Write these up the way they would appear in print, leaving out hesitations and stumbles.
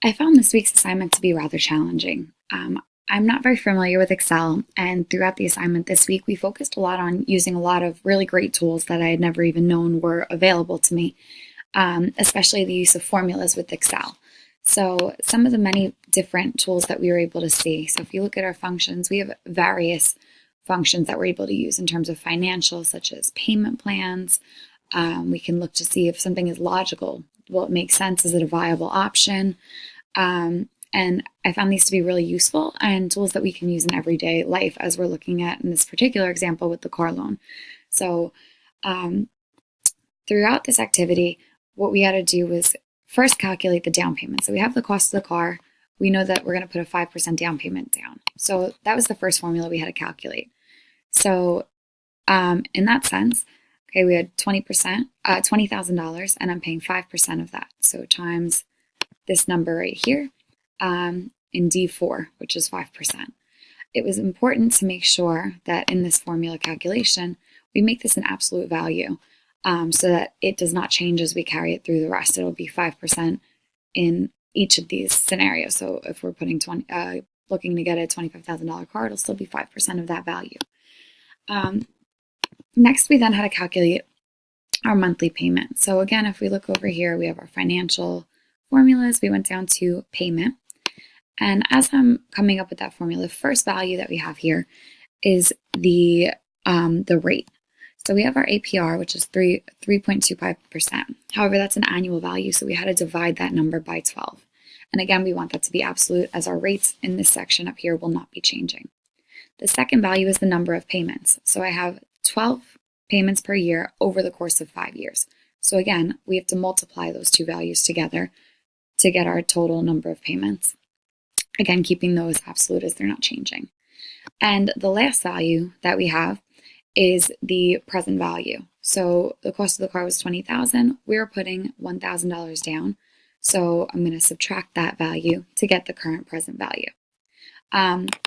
I found this week's assignment to be rather challenging. I'm not very familiar with Excel, and throughout the assignment this week, we focused a lot on using a lot of really great tools that I had never even known were available to me, especially the use of formulas with Excel. So, some of the many different tools that we were able to see. So, if you look at our functions, we have various functions that we're able to use in terms of financials, such as payment plans. We can look to see if something is logical. Will it make sense? Is it a viable option? And I found these to be really useful and tools that we can use in everyday life, as we're looking at in this particular example with the car loan. So, um, throughout this activity, what we had to do was first calculate the down payment. So we have the cost of the car. We know that we're going to put a 5% down payment down. So that was the first formula we had to calculate. So, in that sense, okay, we had 20%, $20,000, and I'm paying 5% of that. So times this number right here, in D4, which is 5%. It was important to make sure that in this formula calculation, we make this an absolute value, so that it does not change as we carry it through the rest. It'll be 5% in each of these scenarios. So if we're looking to get a $25,000 car, it'll still be 5% of that value. Next, we then had to calculate our monthly payment. So again, if we look over here, we have our financial formulas. We went down to payment. And as I'm coming up with that formula, the first value that we have here is the rate. So we have our APR, which is 3.25%. However, that's an annual value, so we had to divide that number by 12. And again, we want that to be absolute, as our rates in this section up here will not be changing. The second value is the number of payments. So I have 12 payments per year over the course of 5 years. So again, we have to multiply those two values together to get our total number of payments. Again, keeping those absolute as they're not changing. And the last value that we have is the present value. So the cost of the car was $20,000. We're putting $1,000 down. So I'm going to subtract that value to get the current present value.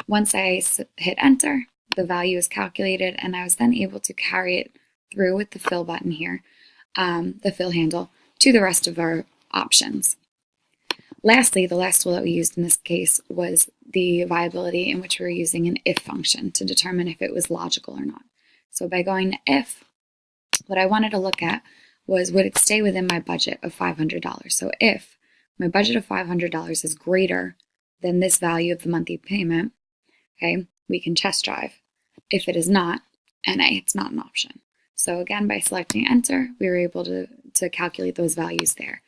Once I hit enter, the value is calculated, and I was then able to carry it through with the fill button here, the fill handle, to the rest of our options. Lastly, the last tool that we used in this case was the viability, in which we were using an if function to determine if it was logical or not. So by going to if, what I wanted to look at was, would it stay within my budget of $500? So if my budget of $500 is greater than this value of the monthly payment, okay, we can test drive. If it is not, NA, it's not an option. So again, by selecting enter, we were able to calculate those values there.